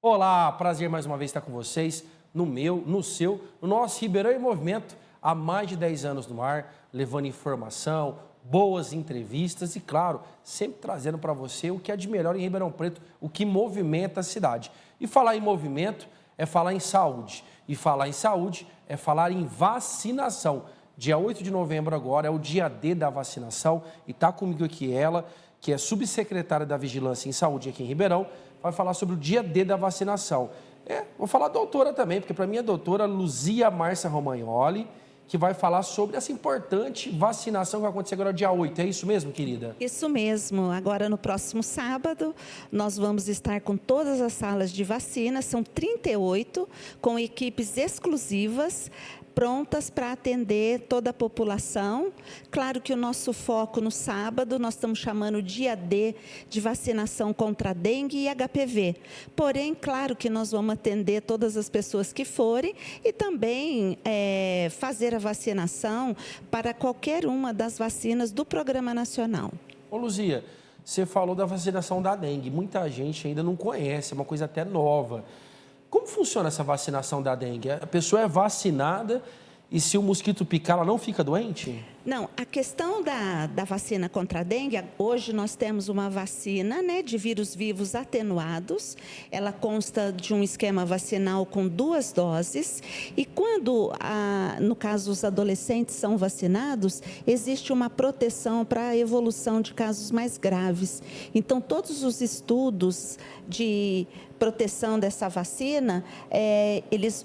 Olá, prazer mais uma vez estar com vocês, no meu, no seu, no nosso Ribeirão em Movimento, há mais de 10 anos no ar, levando informação, boas entrevistas e, claro, sempre trazendo para você o que é de melhor em Ribeirão Preto, o que movimenta a cidade. E falar em movimento é falar em saúde, e falar em saúde é falar em vacinação. Dia 8 de novembro agora é o dia D da vacinação e está comigo aqui ela, que é subsecretária da Vigilância em Saúde aqui em Ribeirão, vai falar sobre o dia D da vacinação. Vou falar doutora também, porque para mim é a doutora Luzia Márcia Romagnoli, que vai falar sobre essa importante vacinação que vai acontecer agora dia 8. É isso mesmo, querida? Isso mesmo. Agora, no próximo sábado, nós vamos estar com todas as salas de vacina, são 38, com equipes exclusivas, prontas para atender toda a população. Claro que o nosso foco no sábado, nós estamos chamando dia D de vacinação contra a dengue e HPV. Porém, claro que nós vamos atender todas as pessoas que forem e também fazer a vacinação para qualquer uma das vacinas do Programa Nacional. Ô, Luzia, você falou da vacinação da dengue. Muita gente ainda não conhece, é uma coisa até nova. Como funciona essa vacinação da dengue? A pessoa é vacinada e se o mosquito picar, ela não fica doente? Não, a questão da vacina contra a dengue, hoje nós temos uma vacina, né, de vírus vivos atenuados. Ela consta de um esquema vacinal com 2 doses. E quando, no caso, os adolescentes são vacinados, existe uma proteção para a evolução de casos mais graves. Então, todos os estudos de proteção dessa vacina,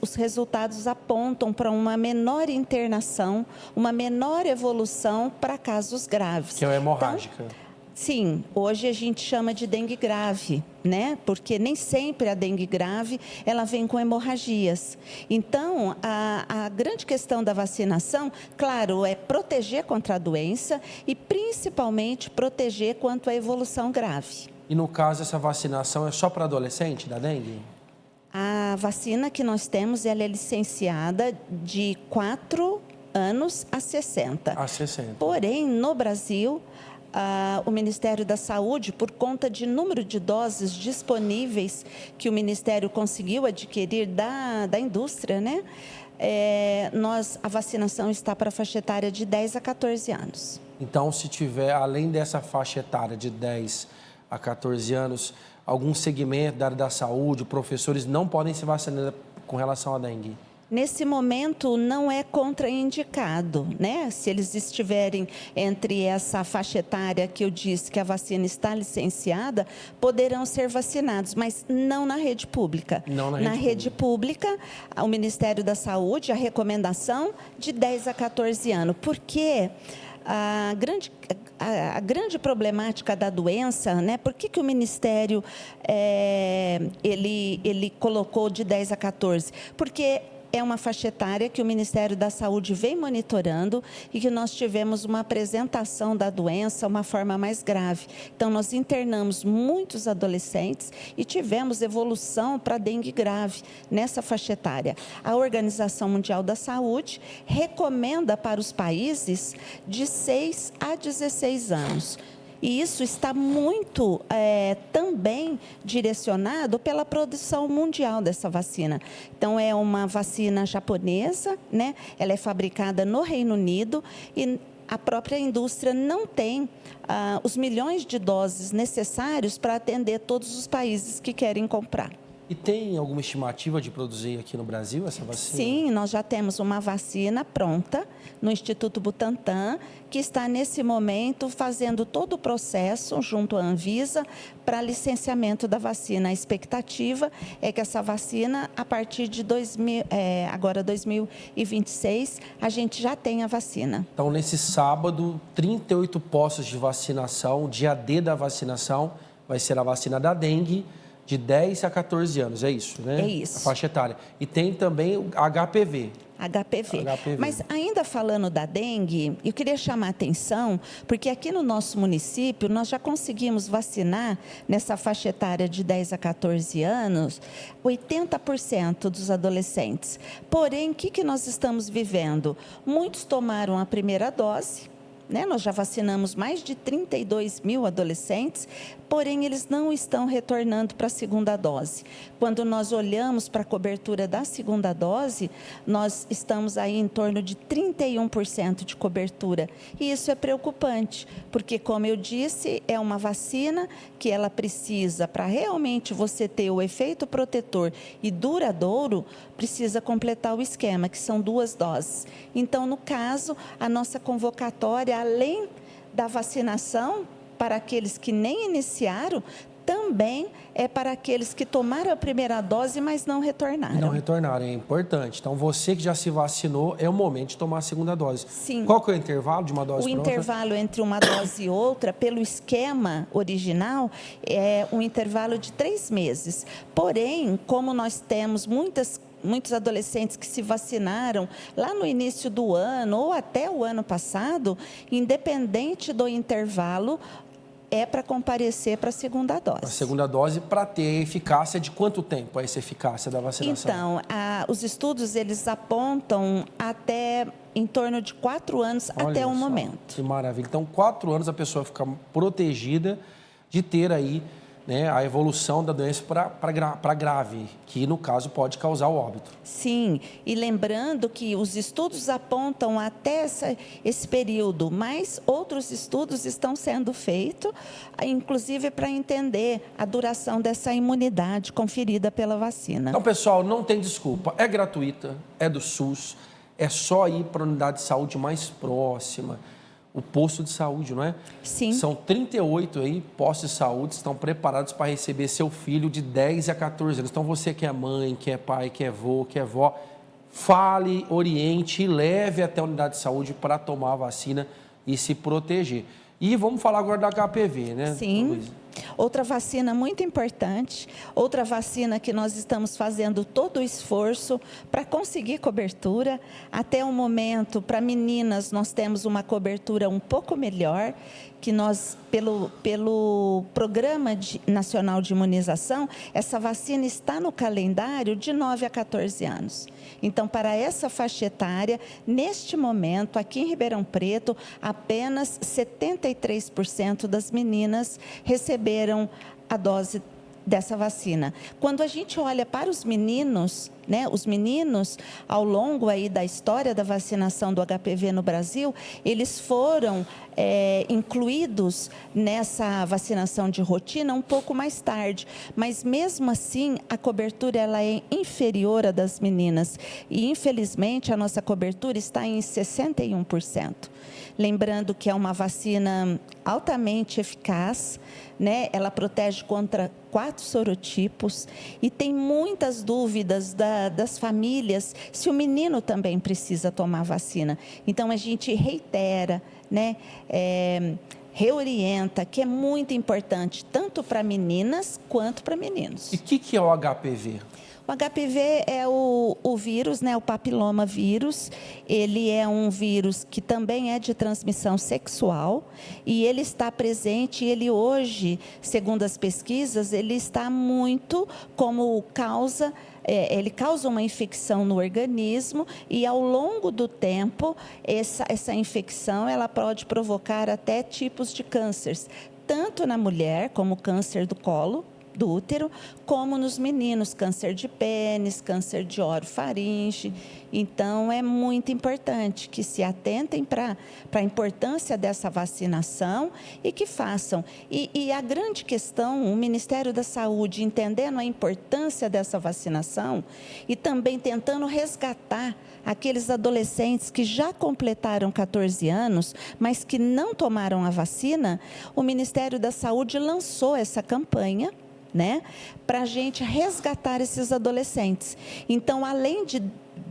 os resultados apontam para uma menor internação, uma menor evolução para casos graves. Que é a hemorrágica. Então, sim, hoje a gente chama de dengue grave, né? Porque nem sempre a dengue grave, ela vem com hemorragias. Então, a grande questão da vacinação, claro, é proteger contra a doença e principalmente proteger quanto à evolução grave. E no caso, essa vacinação é só para adolescente da dengue? A vacina que nós temos, ela é licenciada de 4 anos a 60. A 60. Porém, no Brasil, o Ministério da Saúde, por conta de número de doses disponíveis que o Ministério conseguiu adquirir da indústria, né? A vacinação está para a faixa etária de 10 a 14 anos. Então, se tiver, além dessa faixa etária de 10 a 14 anos, algum segmento da área da saúde, professores não podem se vacinar com relação à dengue? Nesse momento, não é contraindicado, né? Se eles estiverem entre essa faixa etária que eu disse que a vacina está licenciada, poderão ser vacinados, mas não na rede pública. Não na rede pública, o Ministério da Saúde, a recomendação de 10 a 14 anos. Por quê? A grande problemática da doença, né? Por que o Ministério ele colocou de 10 a 14? Porque é uma faixa etária que o Ministério da Saúde vem monitorando e que nós tivemos uma apresentação da doença, uma forma mais grave. Então, nós internamos muitos adolescentes e tivemos evolução para dengue grave nessa faixa etária. A Organização Mundial da Saúde recomenda para os países de 6 a 16 anos. E isso está muito também direcionado pela produção mundial dessa vacina. Então, é uma vacina japonesa, né? Ela é fabricada no Reino Unido e a própria indústria não tem os milhões de doses necessários para atender todos os países que querem comprar. E tem alguma estimativa de produzir aqui no Brasil essa vacina? Sim, nós já temos uma vacina pronta no Instituto Butantan, que está nesse momento fazendo todo o processo junto à Anvisa para licenciamento da vacina. A expectativa é que essa vacina, a partir de 2026, a gente já tenha a vacina. Então, nesse sábado, 38 postos de vacinação, o dia D da vacinação vai ser a vacina da dengue, de 10 a 14 anos, é isso, né? É isso. A faixa etária. E tem também o HPV. HPV. Mas ainda falando da dengue, eu queria chamar a atenção, porque aqui no nosso município, nós já conseguimos vacinar, nessa faixa etária de 10 a 14 anos, 80% dos adolescentes. Porém, o que nós estamos vivendo? Muitos tomaram a primeira dose, né? Nós já vacinamos mais de 32 mil adolescentes, porém eles não estão retornando para a segunda dose. Quando nós olhamos para a cobertura da segunda dose, nós estamos aí em torno de 31% de cobertura. E isso é preocupante, porque, como eu disse, é uma vacina que ela precisa, para realmente você ter o efeito protetor e duradouro, precisa completar o esquema, que são 2 doses. Então, no caso, a nossa convocatória, além da vacinação para aqueles que nem iniciaram, também é para aqueles que tomaram a primeira dose, mas não retornaram. Não retornaram, é importante. Então, você que já se vacinou, é o momento de tomar a segunda dose. Sim. Qual que é o intervalo de uma dose para outra? O intervalo entre uma dose e outra, pelo esquema original, é um intervalo de 3 meses. Porém, como nós temos muitos adolescentes que se vacinaram lá no início do ano ou até o ano passado, independente do intervalo, é para comparecer para a segunda dose. A segunda dose, para ter eficácia de quanto tempo essa eficácia da vacinação? Então, os estudos, eles apontam até em torno de 4 anos. Olha até o momento. Que maravilha. Então, 4 anos a pessoa fica protegida de ter aí, né, a evolução da doença para grave, que no caso pode causar o óbito. Sim, e lembrando que os estudos apontam até esse período, mas outros estudos estão sendo feitos, inclusive para entender a duração dessa imunidade conferida pela vacina. Então, pessoal, não tem desculpa, é gratuita, é do SUS, é só ir para a unidade de saúde mais próxima. O posto de saúde, não é? Sim. São 38 aí postos de saúde que estão preparados para receber seu filho de 10 a 14 anos. Então, você que é mãe, que é pai, que é avô, que é vó, fale, oriente e leve até a unidade de saúde para tomar a vacina e se proteger. E vamos falar agora da HPV, né? Sim. Luísa? Outra vacina muito importante, outra vacina que nós estamos fazendo todo o esforço para conseguir cobertura. Até o momento, para meninas, nós temos uma cobertura um pouco melhor, que nós, pelo Programa Nacional de Imunização, essa vacina está no calendário de 9 a 14 anos. Então, para essa faixa etária, neste momento, aqui em Ribeirão Preto, apenas 73% das meninas receberam a dose dessa vacina. Quando a gente olha para os meninos, né, os meninos, ao longo aí da história da vacinação do HPV no Brasil, eles foram incluídos nessa vacinação de rotina um pouco mais tarde, mas mesmo assim a cobertura ela é inferior à das meninas e infelizmente a nossa cobertura está em 61%. Lembrando que é uma vacina altamente eficaz, né? Ela protege contra 4 sorotipos e tem muitas dúvidas das famílias se o menino também precisa tomar vacina. Então, a gente reitera, né? Reorienta, que é muito importante, tanto para meninas quanto para meninos. E o que é o HPV? O HPV é o vírus, né, o papiloma vírus. Ele é um vírus que também é de transmissão sexual e ele está presente, ele hoje, segundo as pesquisas, ele está muito como causa, ele causa uma infecção no organismo e ao longo do tempo, essa infecção ela pode provocar até tipos de cânceres, tanto na mulher, como câncer do colo, do útero, como nos meninos, câncer de pênis, câncer de orofaringe. Então, é muito importante que se atentem para a importância dessa vacinação e que façam. E a grande questão, o Ministério da Saúde, entendendo a importância dessa vacinação e também tentando resgatar aqueles adolescentes que já completaram 14 anos, mas que não tomaram a vacina, o Ministério da Saúde lançou essa campanha, né, para a gente resgatar esses adolescentes. Então, além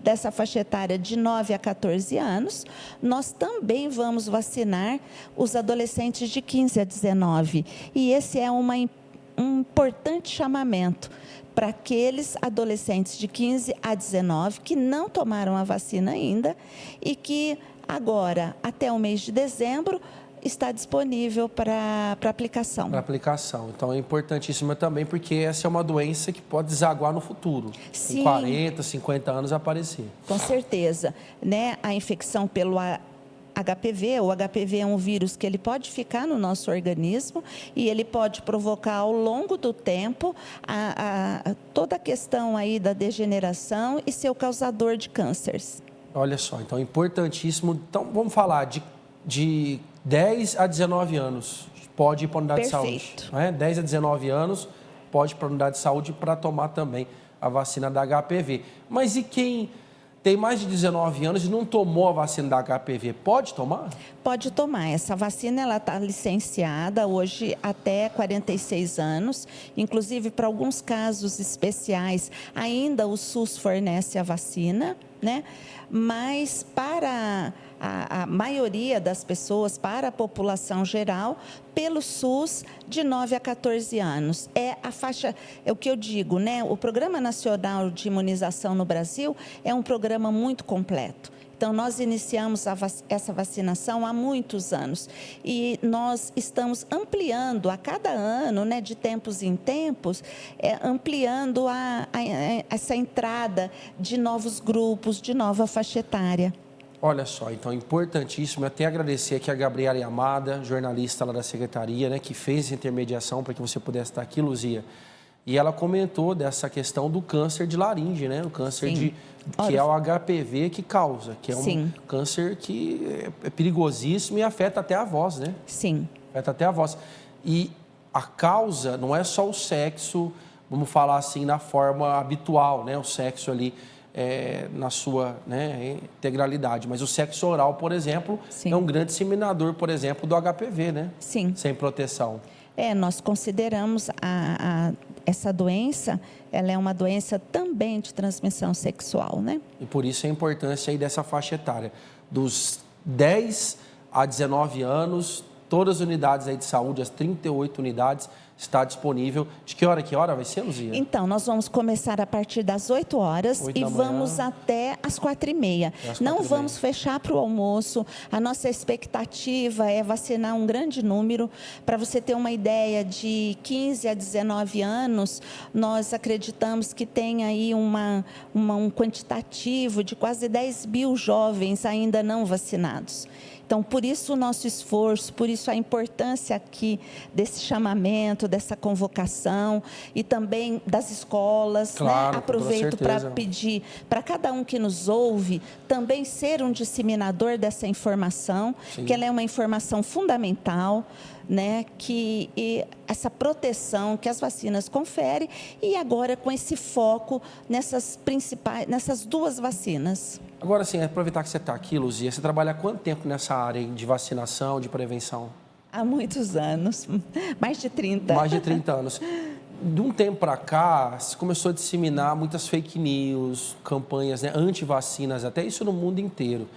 dessa faixa etária de 9 a 14 anos, nós também vamos vacinar os adolescentes de 15 a 19. E esse é um importante chamamento para aqueles adolescentes de 15 a 19 que não tomaram a vacina ainda e que agora, até o mês de dezembro, está disponível para aplicação. Para aplicação. Então, é importantíssima também, porque essa é uma doença que pode desaguar no futuro. Sim. Com 40, 50 anos aparecer. Com certeza. Né? A infecção HPV. O HPV é um vírus que ele pode ficar no nosso organismo e ele pode provocar ao longo do tempo toda a questão aí da degeneração e ser o causador de cânceres. Olha só, então é importantíssimo. Então, vamos falar de 10 a 19 anos, pode ir para a unidade Perfeito. de saúde. Não é? 10 a 19 anos, pode ir para a unidade de saúde para tomar também a vacina da HPV. Mas e quem tem mais de 19 anos e não tomou a vacina da HPV, pode tomar? Pode tomar. Essa vacina ela está licenciada hoje até 46 anos. Inclusive, para alguns casos especiais, ainda o SUS fornece a vacina, né? Mas para a maioria das pessoas, para a população geral, pelo SUS, de 9 a 14 anos. É a faixa, é o que eu digo, né? O Programa Nacional de Imunização no Brasil é um programa muito completo. Então, nós iniciamos essa vacinação há muitos anos e nós estamos ampliando a cada ano, né, de tempos em tempos, ampliando essa entrada de novos grupos, de nova faixa etária. Olha só, então é importantíssimo, até agradecer aqui a Gabriela Yamada, jornalista lá da Secretaria, né, que fez essa intermediação para que você pudesse estar aqui, Luzia. E ela comentou dessa questão do câncer de laringe, né? O câncer que é o HPV que causa, que é um câncer que é perigosíssimo e afeta até a voz, né? Sim. Afeta até a voz. E a causa não é só o sexo, vamos falar assim, na forma habitual, né? O sexo ali na sua, né, integralidade. Mas o sexo oral, por exemplo, é um grande disseminador, por exemplo, do HPV, né? Sim. Sem proteção. Nós consideramos essa doença, ela é uma doença também de transmissão sexual, né? E por isso a importância aí dessa faixa etária. Dos 10 a 19 anos, todas as unidades aí de saúde, as 38 unidades, está disponível. De que hora vai ser, Luzia? Então, nós vamos começar a partir das 8 horas e vamos até as 4h30. Não vamos fechar para o almoço. A nossa expectativa é vacinar um grande número. Para você ter uma ideia, de 15 a 19 anos, nós acreditamos que tem aí um quantitativo de quase 10 mil jovens ainda não vacinados. Então, por isso o nosso esforço, por isso a importância aqui desse chamamento, dessa convocação e também das escolas. Claro, né? Aproveito para pedir para cada um que nos ouve também ser um disseminador dessa informação, que ela é uma informação fundamental, né, e essa proteção que as vacinas conferem e agora com esse foco nessas duas vacinas. Agora sim, aproveitar que você está aqui, Luzia, você trabalha há quanto tempo nessa área de vacinação, de prevenção? Há muitos anos, mais de 30. Mais de 30 anos. De um tempo para cá, se começou a disseminar muitas fake news, campanhas, né, anti-vacinas, até isso no mundo inteiro.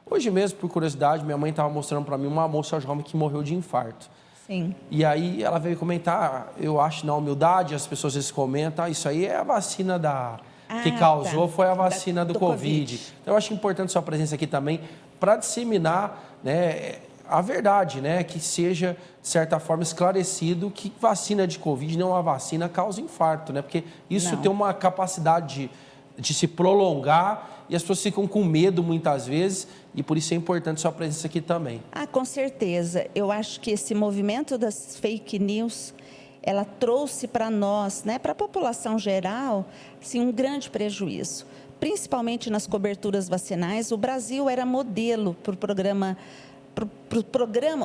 Hoje mesmo, por curiosidade, minha mãe estava mostrando para mim uma moça jovem que morreu de infarto. Sim. E aí ela veio comentar, eu acho na humildade, as pessoas às vezes comentam, isso aí é a vacina que causou, foi a vacina do Covid. Então eu acho importante sua presença aqui também para disseminar, né, a verdade, né, que seja, de certa forma, esclarecido que vacina de Covid não é uma vacina causa infarto, né, porque isso tem uma capacidade de se prolongar e as pessoas ficam com medo muitas vezes e por isso é importante sua presença aqui também. Com certeza. Eu acho que esse movimento das fake news, ela trouxe para nós, né, para a população geral, assim, um grande prejuízo. Principalmente nas coberturas vacinais, o Brasil era modelo para o programa.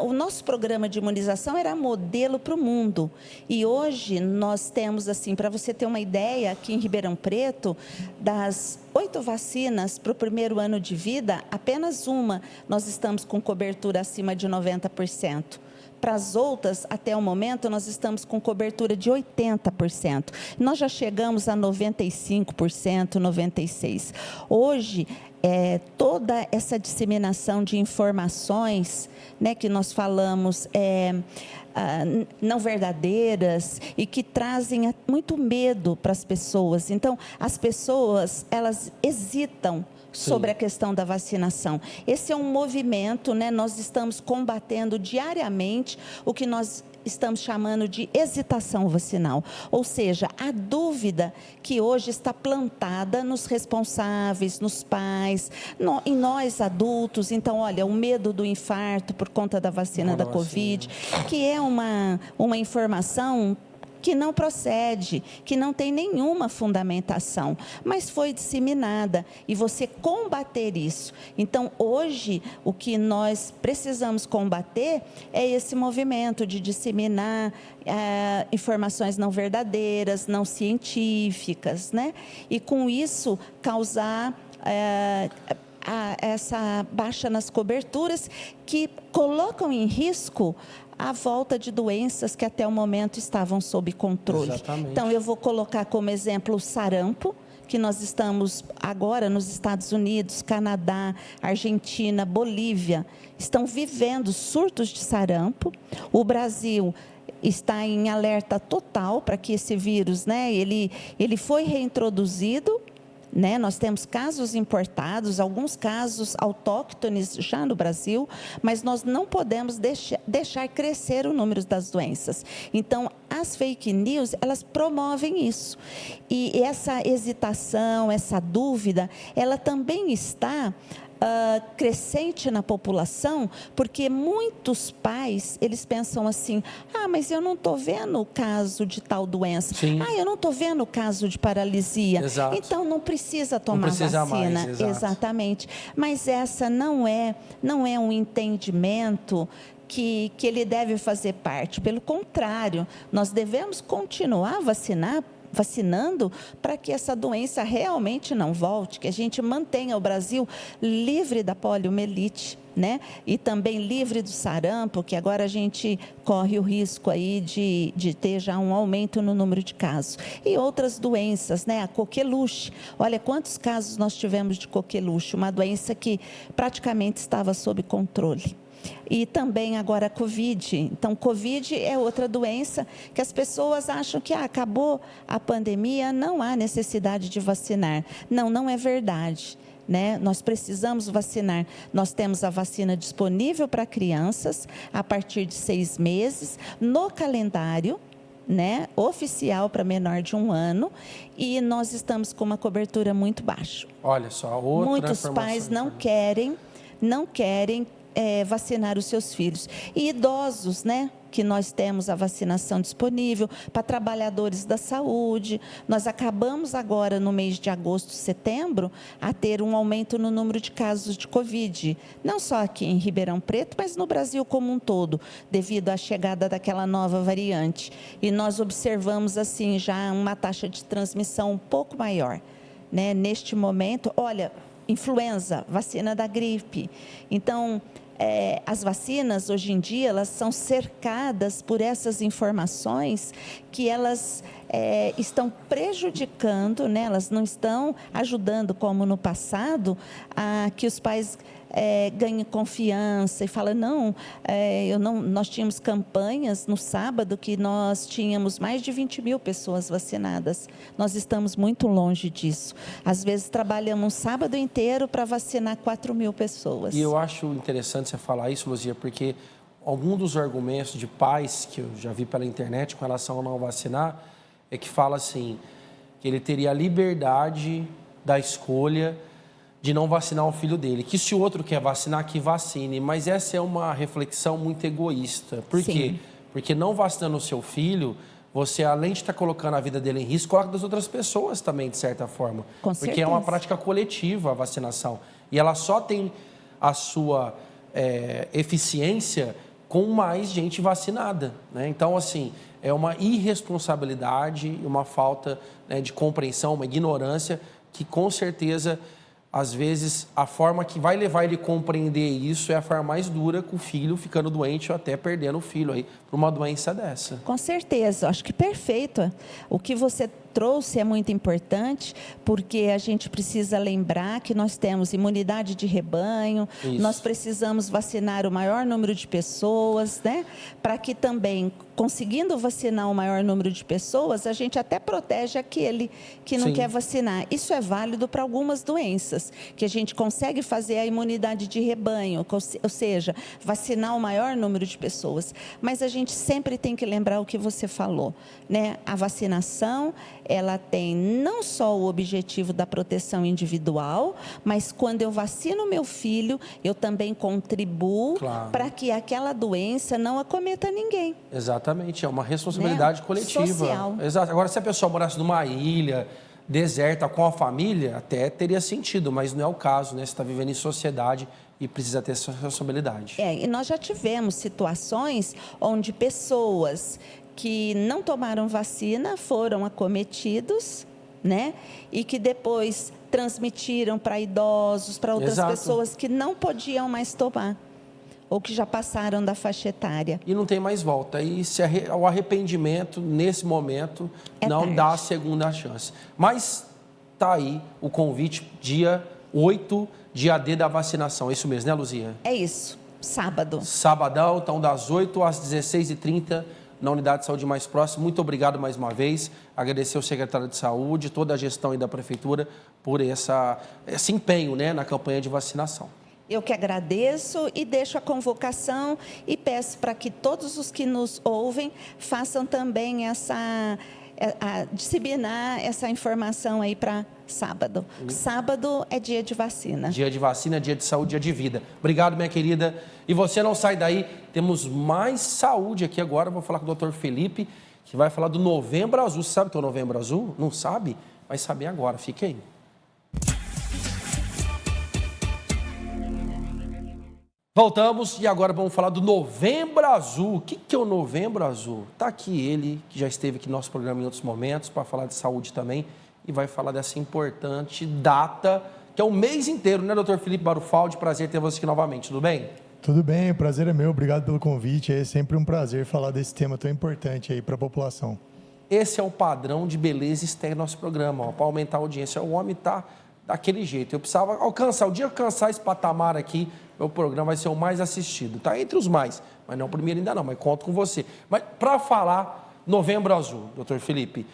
O nosso programa de imunização era modelo para o mundo. E hoje nós temos, assim, para você ter uma ideia, aqui em Ribeirão Preto, das 8 vacinas para o primeiro ano de vida, apenas uma nós estamos com cobertura acima de 90%. Para as outras, até o momento, nós estamos com cobertura de 80%. Nós já chegamos a 95%, 96%. Hoje, toda essa disseminação de informações, né, que nós falamos não verdadeiras e que trazem muito medo para as pessoas. Então, as pessoas, elas hesitam sobre a questão da vacinação. Esse é um movimento, né? Nós estamos combatendo diariamente o que nós estamos chamando de hesitação vacinal, ou seja, a dúvida que hoje está plantada nos responsáveis, nos pais, em nós adultos. Então, olha, o medo do infarto por conta da vacina da Covid, que é uma informação que não procede, que não tem nenhuma fundamentação, mas foi disseminada, e você combater isso. Então, hoje, o que nós precisamos combater é esse movimento de disseminar informações não verdadeiras, não científicas, né? E com isso causar essa baixa nas coberturas que colocam em risco a volta de doenças que até o momento estavam sob controle. Exatamente. Então, eu vou colocar como exemplo o sarampo, que nós estamos agora nos Estados Unidos, Canadá, Argentina, Bolívia, estão vivendo surtos de sarampo. O Brasil está em alerta total para que esse vírus, né, ele foi reintroduzido, né? Nós temos casos importados, alguns casos autóctones já no Brasil, mas nós não podemos deixar crescer o número das doenças. Então, as fake news, elas promovem isso. E essa hesitação, essa dúvida, ela também está crescente na população, porque muitos pais, eles pensam assim, mas eu não estou vendo o caso de tal doença. Sim. Eu não estou vendo o caso de paralisia. Exato. Então, não precisa tomar vacina. Mais, exatamente. Mas essa não é um entendimento que ele deve fazer parte. Pelo contrário, nós devemos continuar vacinando para que essa doença realmente não volte, que a gente mantenha o Brasil livre da poliomielite, né? E também livre do sarampo, que agora a gente corre o risco aí de ter já um aumento no número de casos. E outras doenças, né? A coqueluche. Olha quantos casos nós tivemos de coqueluche, uma doença que praticamente estava sob controle. E também agora a Covid. Então, Covid é outra doença que as pessoas acham que acabou a pandemia, não há necessidade de vacinar. Não é verdade, né? Nós precisamos vacinar. Nós temos a vacina disponível para crianças a partir de 6 meses, no calendário, né, oficial para menor de 1 ano, e nós estamos com uma cobertura muito baixa. Olha só, outra Muitos pais não querem vacinar os seus filhos. E idosos, né? Que nós temos a vacinação disponível para trabalhadores da saúde. Nós acabamos agora, no mês de agosto, setembro, a ter um aumento no número de casos de Covid. Não só aqui em Ribeirão Preto, mas no Brasil como um todo, devido à chegada daquela nova variante. E nós observamos, assim, já uma taxa de transmissão um pouco maior, né? Neste momento, olha, influenza, vacina da gripe. Então, as vacinas, hoje em dia, elas são cercadas por essas informações que elas estão prejudicando, né? Elas não estão ajudando, como no passado, a que os pais ganhem confiança e falam, nós tínhamos campanhas no sábado que nós tínhamos mais de 20 mil pessoas vacinadas. Nós estamos muito longe disso. Às vezes trabalhamos um sábado inteiro para vacinar 4 mil pessoas. E eu acho interessante você falar isso, Luzia, porque algum dos argumentos de pais que eu já vi pela internet com relação a não vacinar é que fala assim, que ele teria a liberdade da escolha de não vacinar o filho dele, que se o outro quer vacinar, que vacine, mas essa é uma reflexão muito egoísta. Por quê? Porque não vacinando o seu filho, você, além de estar colocando a vida dele em risco, coloca das outras pessoas também, de certa forma. Com porque certeza. É uma prática coletiva a vacinação. E ela só tem a sua eficiência com mais gente vacinada, né? Então, assim, é uma irresponsabilidade, uma falta, né, de compreensão, uma ignorância que, com certeza, às vezes, a forma que vai levar ele a compreender isso é a forma mais dura, com o filho ficando doente ou até perdendo o filho aí por uma doença dessa. Com certeza, acho que perfeito. O que você trouxe é muito importante, porque a gente precisa lembrar que nós temos imunidade de rebanho, Isso. nós precisamos vacinar o maior número de pessoas, né? Para que também, conseguindo vacinar o maior número de pessoas, a gente até protege aquele que não Sim. quer vacinar. Isso é válido para algumas doenças, que a gente consegue fazer a imunidade de rebanho, ou seja, vacinar o maior número de pessoas. Mas a gente sempre tem que lembrar o que você falou, né? A vacinação, ela tem não só o objetivo da proteção individual, mas quando eu vacino meu filho, eu também contribuo Claro. para que aquela doença não acometa ninguém. Exatamente, é uma responsabilidade Né? coletiva. Social. Exato. Agora, se a pessoa morasse numa ilha deserta com a família, até teria sentido, mas não é o caso, né? Você está vivendo em sociedade e precisa ter essa responsabilidade. E nós já tivemos situações onde pessoas que não tomaram vacina foram acometidos, né? E que depois transmitiram para idosos, para outras Exato. pessoas que não podiam mais tomar, ou que já passaram da faixa etária. E não tem mais volta. E o arrependimento, nesse momento, É não tarde. dá a segunda chance. Mas tá aí o convite, dia 8, dia D da vacinação. É isso mesmo, né, Luzia? É isso, sábado. Sabadão, então das 8 às 16h30, na Unidade de Saúde mais próxima. Muito obrigado mais uma vez. Agradecer ao secretário de Saúde, toda a gestão aí da Prefeitura, por esse empenho, né, na campanha de vacinação. Eu que agradeço e deixo a convocação e peço para que todos os que nos ouvem façam também disseminar essa informação aí para sábado. Sábado é dia de vacina. Dia de vacina, dia de saúde, dia de vida. Obrigado, minha querida. E você não sai daí, temos mais saúde aqui agora. Vou falar com o Dr. Felipe, que vai falar do Novembro Azul. Você sabe o que é o Novembro Azul? Não sabe? Vai saber agora. Fique aí. Voltamos e agora vamos falar do Novembro Azul. O que é o Novembro Azul? Está aqui ele, que já esteve aqui no nosso programa em outros momentos, para falar de saúde também, e vai falar dessa importante data, que é o mês inteiro, né, doutor Felipe Barufaldi? Prazer ter você aqui novamente, tudo bem? Tudo bem, o prazer é meu, obrigado pelo convite. É sempre um prazer falar desse tema tão importante aí para a população. Esse é o padrão de beleza externa do nosso programa, para aumentar a audiência. O homem está daquele jeito. Eu precisava alcançar, o dia que eu alcançar esse patamar aqui, meu programa vai ser o mais assistido. Está entre os mais, mas não o primeiro ainda não, mas conto com você. Mas para falar Novembro Azul, doutor Felipe,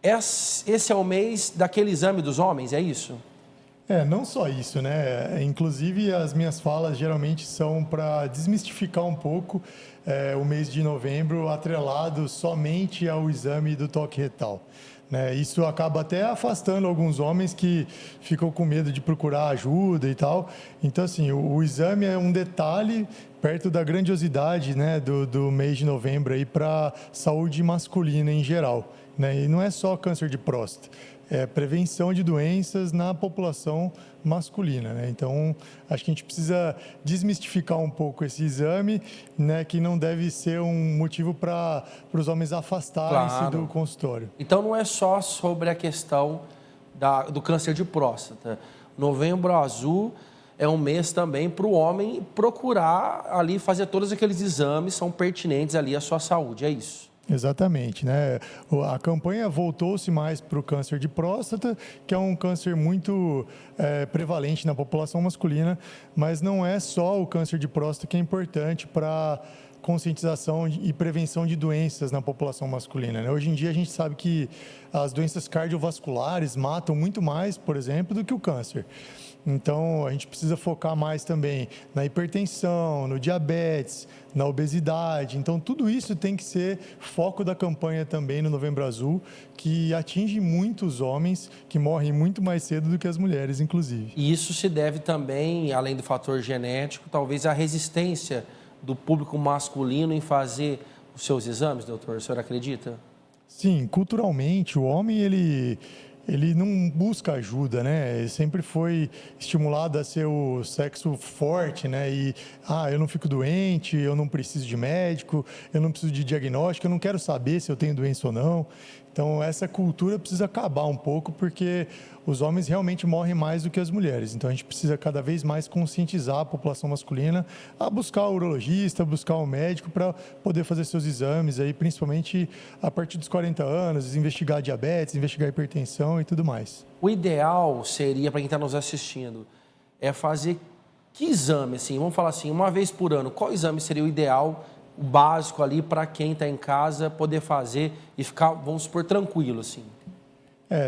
esse é o mês daquele exame dos homens, é isso? Não só isso, né? Inclusive, as minhas falas geralmente são para desmistificar um pouco o mês de novembro atrelado somente ao exame do toque retal. Isso acaba até afastando alguns homens que ficam com medo de procurar ajuda e tal. Então, assim, o exame é um detalhe perto da grandiosidade, né, do mês de novembro aí para saúde masculina em geral. E não é só câncer de próstata. É prevenção de doenças na população masculina, né? Então, acho que a gente precisa desmistificar um pouco esse exame, né? Que não deve ser um motivo para os homens afastarem-se do consultório. Então, não é só sobre a questão do câncer de próstata. Novembro Azul é um mês também para o homem procurar ali fazer todos aqueles exames que são pertinentes ali à sua saúde, é isso? Exatamente, né? A campanha voltou-se mais para o câncer de próstata, que é um câncer muito prevalente na população masculina, mas não é só o câncer de próstata que é importante para conscientização e prevenção de doenças na população masculina, né? Hoje em dia a gente sabe que as doenças cardiovasculares matam muito mais, por exemplo, do que o câncer. Então, a gente precisa focar mais também na hipertensão, no diabetes, na obesidade. Então, tudo isso tem que ser foco da campanha também no Novembro Azul, que atinge muitos homens, que morrem muito mais cedo do que as mulheres, inclusive. E isso se deve também, além do fator genético, talvez à resistência do público masculino em fazer os seus exames, doutor? O senhor acredita? Sim, culturalmente, o homem, ele não busca ajuda, né? Ele sempre foi estimulado a ser o sexo forte, né? E, eu não fico doente, eu não preciso de médico, eu não preciso de diagnóstico, eu não quero saber se eu tenho doença ou não. Então, essa cultura precisa acabar um pouco, porque os homens realmente morrem mais do que as mulheres. Então, a gente precisa cada vez mais conscientizar a população masculina a buscar o urologista, buscar o médico para poder fazer seus exames, aí, principalmente a partir dos 40 anos, investigar diabetes, investigar hipertensão e tudo mais. O ideal seria, para quem está nos assistindo, é fazer que exame, assim, vamos falar assim, uma vez por ano, qual exame seria o ideal, o básico ali para quem está em casa poder fazer e ficar, vamos supor, tranquilo, assim?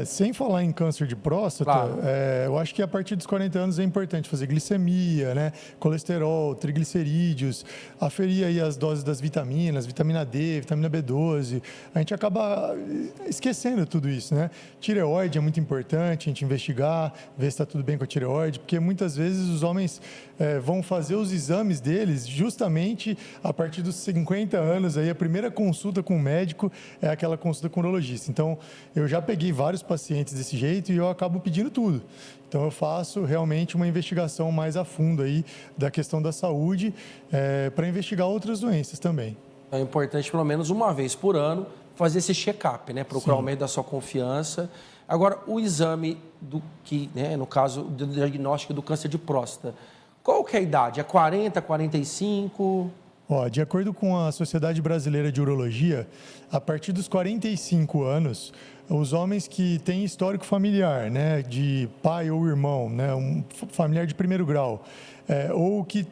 Sem falar em câncer de próstata, Claro. Eu acho que a partir dos 40 anos é importante fazer glicemia, né? Colesterol, triglicerídeos, aferir aí as doses das vitaminas, vitamina D, vitamina B12. A gente acaba esquecendo tudo isso, né? Tireoide é muito importante a gente investigar, ver se está tudo bem com a tireoide, porque muitas vezes os homens vão fazer os exames deles justamente a partir dos 50 anos. Aí a primeira consulta com o médico é aquela consulta com o urologista. Então, eu já peguei vários pacientes desse jeito e eu acabo pedindo tudo. Então, eu faço realmente uma investigação mais a fundo aí da questão da saúde para investigar outras doenças também. É importante, pelo menos uma vez por ano, fazer esse check-up, né? Procurar o médico da sua confiança. Agora, o exame no caso do diagnóstico do câncer de próstata, qual que é a idade? É 40, 45? De acordo com a Sociedade Brasileira de Urologia, a partir dos 45 anos, os homens que têm histórico familiar, né, de pai ou irmão, né, um familiar de primeiro grau, ou que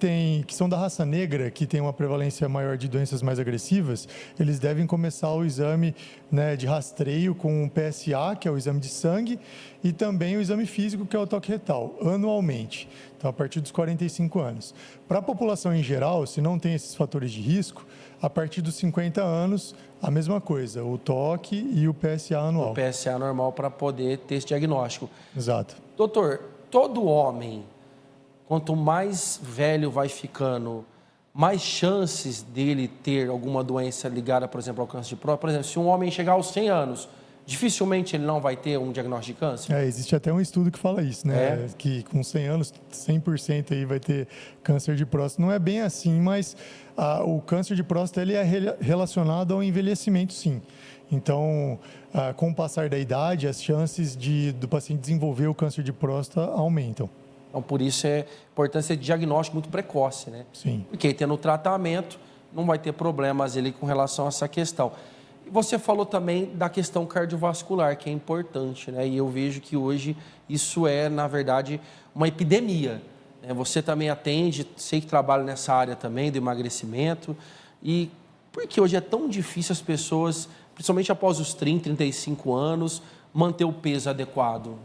são da raça negra, que tem uma prevalência maior de doenças mais agressivas, eles devem começar o exame, né, de rastreio com o PSA, que é o exame de sangue, e também o exame físico, que é o toque retal, anualmente. Então, a partir dos 45 anos. Para a população em geral, se não tem esses fatores de risco, a partir dos 50 anos, a mesma coisa, o toque e o PSA anual. O PSA normal para poder ter esse diagnóstico. Exato. Doutor, todo homem, quanto mais velho vai ficando, mais chances dele ter alguma doença ligada, por exemplo, ao câncer de próstata. Por exemplo, se um homem chegar aos 100 anos, dificilmente ele não vai ter um diagnóstico de câncer? Existe até um estudo que fala isso, né? Que com 100 anos, 100% aí vai ter câncer de próstata. Não é bem assim, mas o câncer de próstata ele é relacionado ao envelhecimento, sim. Então, com o passar da idade, as chances do paciente desenvolver o câncer de próstata aumentam. Então, por isso é importante ser diagnóstico muito precoce, né? Sim. Porque tendo tratamento, não vai ter problemas ali com relação a essa questão. Você falou também da questão cardiovascular, que é importante, né? E eu vejo que hoje isso é, na verdade, uma epidemia. Você também atende, sei que trabalha nessa área também do emagrecimento. E por que hoje é tão difícil as pessoas, principalmente após os 30, 35 anos, manter o peso adequado?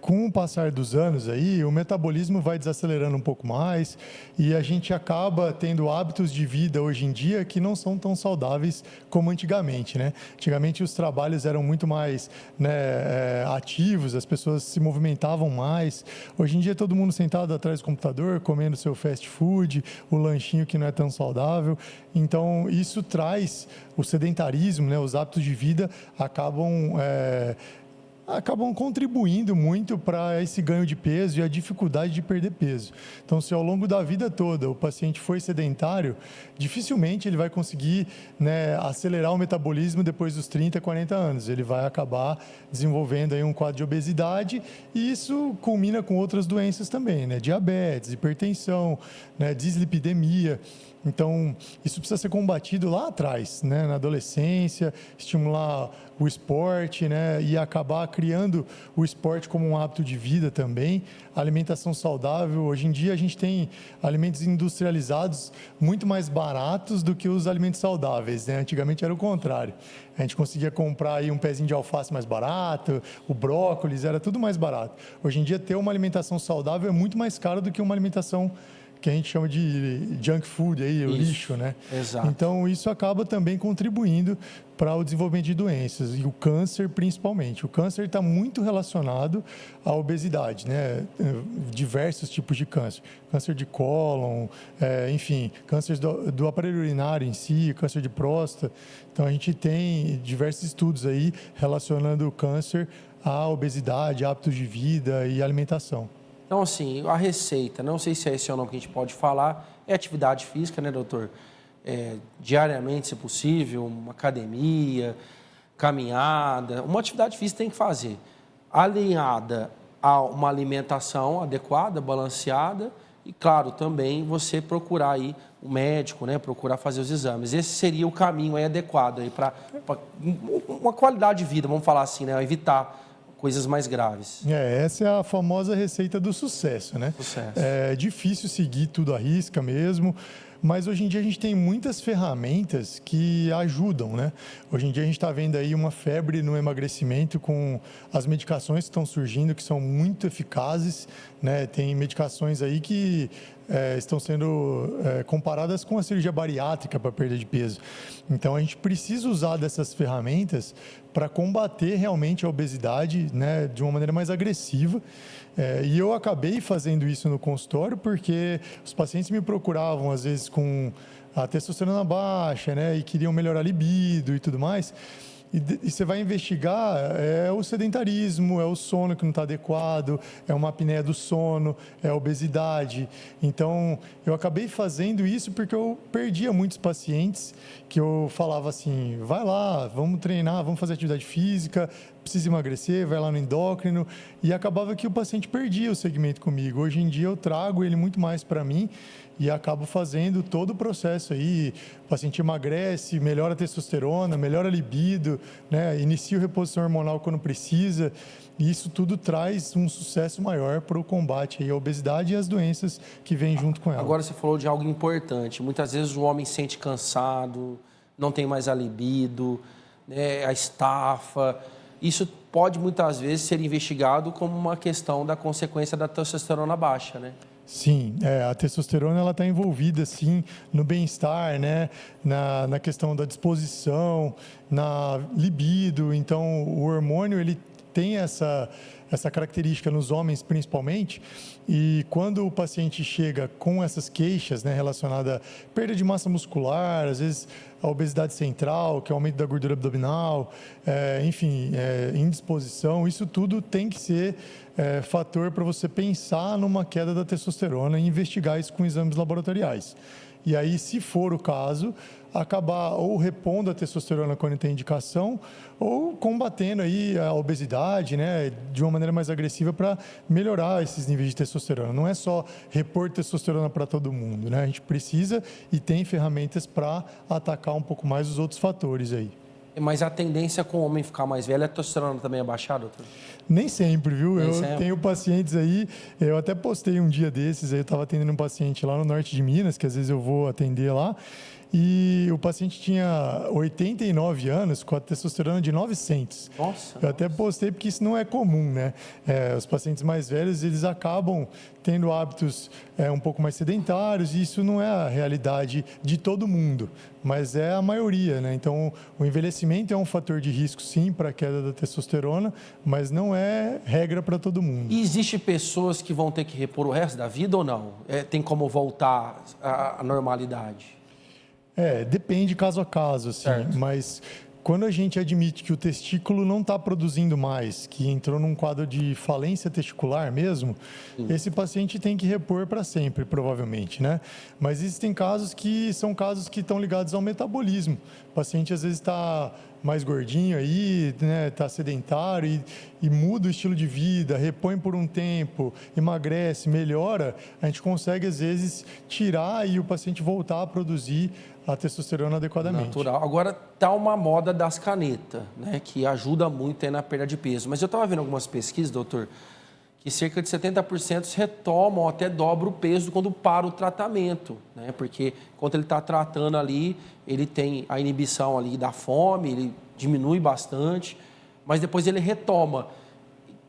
Com o passar dos anos aí, o metabolismo vai desacelerando um pouco mais e a gente acaba tendo hábitos de vida hoje em dia que não são tão saudáveis como antigamente, né? Antigamente os trabalhos eram muito mais, né, ativos, as pessoas se movimentavam mais. Hoje em dia todo mundo sentado atrás do computador, comendo seu fast food, o lanchinho que não é tão saudável. Então isso traz o sedentarismo, né? Os hábitos de vida acabam contribuindo muito para esse ganho de peso e a dificuldade de perder peso. Então, se ao longo da vida toda o paciente foi sedentário, dificilmente ele vai conseguir, né, acelerar o metabolismo depois dos 30, 40 anos. Ele vai acabar desenvolvendo aí um quadro de obesidade e isso culmina com outras doenças também, né? Diabetes, hipertensão, né, dislipidemia. Então, isso precisa ser combatido lá atrás, né? Na adolescência, estimular o esporte, né? E acabar criando o esporte como um hábito de vida também. A alimentação saudável, hoje em dia a gente tem alimentos industrializados muito mais baratos do que os alimentos saudáveis, né? Antigamente era o contrário. A gente conseguia comprar aí um pezinho de alface mais barato, o brócolis, era tudo mais barato. Hoje em dia ter uma alimentação saudável é muito mais caro do que uma alimentação que a gente chama de junk food, aí, o lixo, né? Exato. Então, isso acaba também contribuindo para o desenvolvimento de doenças, e o câncer principalmente. O câncer está muito relacionado à obesidade, né? Diversos tipos de câncer. Câncer de cólon, enfim, câncer do aparelho urinário em si, câncer de próstata. Então, a gente tem diversos estudos aí relacionando o câncer à obesidade, hábitos de vida e alimentação. Então, assim, a receita, não sei se esse é o nome que a gente pode falar, é atividade física, né, doutor? Diariamente, se possível, uma academia. caminhada, uma atividade física tem que fazer, alinhada a uma alimentação adequada, balanceada, e, claro, também você procurar aí o médico, né, procurar fazer os exames. Esse seria o caminho aí adequado aí para uma qualidade de vida, vamos falar assim, né, evitar coisas mais graves. Essa é a famosa receita do sucesso, né? Sucesso. É difícil seguir tudo à risca mesmo, mas hoje em dia a gente tem muitas ferramentas que ajudam, né? Hoje em dia a gente está vendo aí uma febre no emagrecimento com as medicações que estão surgindo, que são muito eficazes, né? Tem medicações aí que estão sendo comparadas com a cirurgia bariátrica para perda de peso. Então a gente precisa usar dessas ferramentas para combater realmente a obesidade, né, de uma maneira mais agressiva. E eu acabei fazendo isso no consultório porque os pacientes me procuravam, às vezes, com a testosterona baixa, né, e queriam melhorar a libido e tudo mais. E você vai investigar, é o sedentarismo, é o sono que não está adequado, é uma apneia do sono, é a obesidade. Então, eu acabei fazendo isso porque eu perdia muitos pacientes que eu falava assim, vai lá, vamos treinar, vamos fazer atividade física, precisa emagrecer, vai lá no endócrino. E acabava que o paciente perdia o segmento comigo. Hoje em dia eu trago ele muito mais para mim e acabo fazendo todo o processo aí. O paciente emagrece, melhora a testosterona, melhora a libido, né? Inicia a reposição hormonal quando precisa. E isso tudo traz um sucesso maior para o combate aí à obesidade e às doenças que vêm junto com ela. Agora você falou de algo importante. Muitas vezes o homem se sente cansado, não tem mais a libido, né, a estafa. Isso pode muitas vezes ser investigado como uma questão da consequência da testosterona baixa, né? Sim, a testosterona ela está envolvida sim no bem-estar, né? Na questão da disposição, na libido. Então, o hormônio ele tem essa característica nos homens principalmente, e quando o paciente chega com essas queixas, né, relacionadas à perda de massa muscular, às vezes a obesidade central, que é o aumento da gordura abdominal, enfim, indisposição, isso tudo tem que ser fator para você pensar numa queda da testosterona e investigar isso com exames laboratoriais. E aí, se for o caso, acabar ou repondo a testosterona quando tem indicação, ou combatendo aí a obesidade, né, de uma maneira mais agressiva para melhorar esses níveis de testosterona. Não é só repor testosterona para todo mundo, né? A gente precisa e tem ferramentas para atacar um pouco mais os outros fatores aí. Mas a tendência com o homem ficar mais velho, a testosterona também é baixar, doutor? Nem sempre, viu? Nem eu sempre. Tenho pacientes aí, eu até postei um dia desses, aí eu estava atendendo um paciente lá no norte de Minas, que às vezes eu vou atender lá, e o paciente tinha 89 anos com a testosterona de 900. Nossa. Eu até postei porque isso não é comum, né? Os pacientes mais velhos, eles acabam tendo hábitos um pouco mais sedentários, e isso não é a realidade de todo mundo, mas é a maioria, né? Então, o envelhecimento é um fator de risco, sim, para a queda da testosterona, mas não é regra para todo mundo. E existe pessoas que vão ter que repor o resto da vida ou não? Tem como voltar à normalidade? Depende caso a caso, assim, certo. Mas quando a gente admite que o testículo não está produzindo mais, que entrou num quadro de falência testicular mesmo, esse paciente tem que repor para sempre, provavelmente, né? Mas existem casos que são casos que estão ligados ao metabolismo. O paciente às vezes está mais gordinho aí, né, está sedentário e muda o estilo de vida, repõe por um tempo, emagrece, melhora, a gente consegue às vezes tirar e o paciente voltar a produzir a testosterona adequadamente. Natural. Agora tá uma moda das canetas, né, que ajuda muito aí na perda de peso. Mas eu estava vendo algumas pesquisas, doutor, que cerca de 70% retomam ou até dobram o peso quando para o tratamento, né? Porque enquanto ele está tratando ali, ele tem a inibição ali da fome, ele diminui bastante, mas depois ele retoma.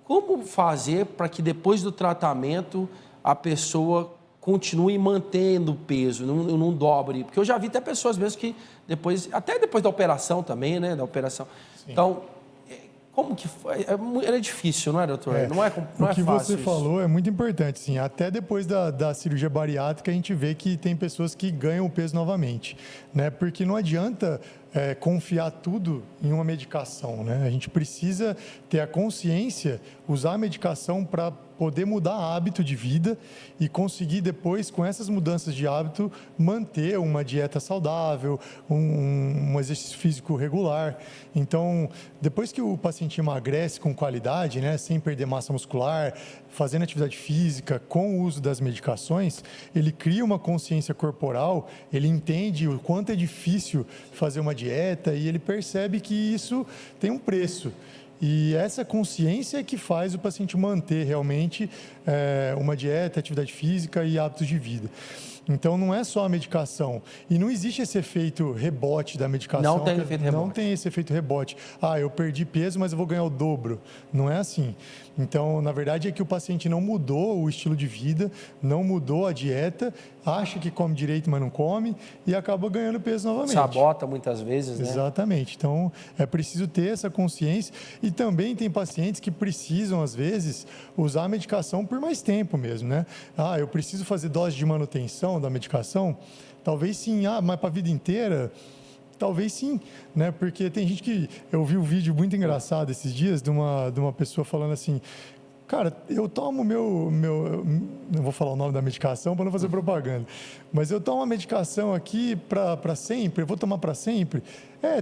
Como fazer para que depois do tratamento a pessoa continue mantendo o peso, não dobre? Porque eu já vi até pessoas mesmo que até depois da operação também, né? Da operação. Sim. Então, como que foi? É difícil, não é, doutor? Não é fácil. O que você falou é muito importante, sim. Até depois da cirurgia bariátrica, a gente vê que tem pessoas que ganham o peso novamente, né? Porque não adianta confiar tudo em uma medicação, né? A gente precisa ter a consciência, usar a medicação para poder mudar hábito de vida e conseguir depois, com essas mudanças de hábito, manter uma dieta saudável, um exercício físico regular. Então, depois que o paciente emagrece com qualidade, né, sem perder massa muscular, fazendo atividade física, com o uso das medicações, ele cria uma consciência corporal, ele entende o quanto é difícil fazer uma dieta e ele percebe que isso tem um preço. E essa consciência é que faz o paciente manter realmente uma dieta, atividade física e hábitos de vida. Então, não é só a medicação. E não existe esse efeito rebote da medicação. Não tem efeito rebote. Não tem esse efeito rebote. Ah, eu perdi peso, mas eu vou ganhar o dobro. Não é assim. Então, na verdade, é que o paciente não mudou o estilo de vida, não mudou a dieta, acha que come direito, mas não come, e acaba ganhando peso novamente. Sabota muitas vezes, né? Exatamente. Então, é preciso ter essa consciência. E também tem pacientes que precisam, às vezes, usar a medicação por mais tempo mesmo, né? Ah, eu preciso fazer dose de manutenção da medicação? Talvez sim. Ah, mas para a vida inteira? Talvez sim, né? Porque tem gente que... Eu vi um vídeo muito engraçado esses dias de uma pessoa falando assim... Cara, eu tomo não vou falar o nome da medicação para não fazer propaganda, mas eu tomo uma medicação aqui para sempre, eu vou tomar para sempre.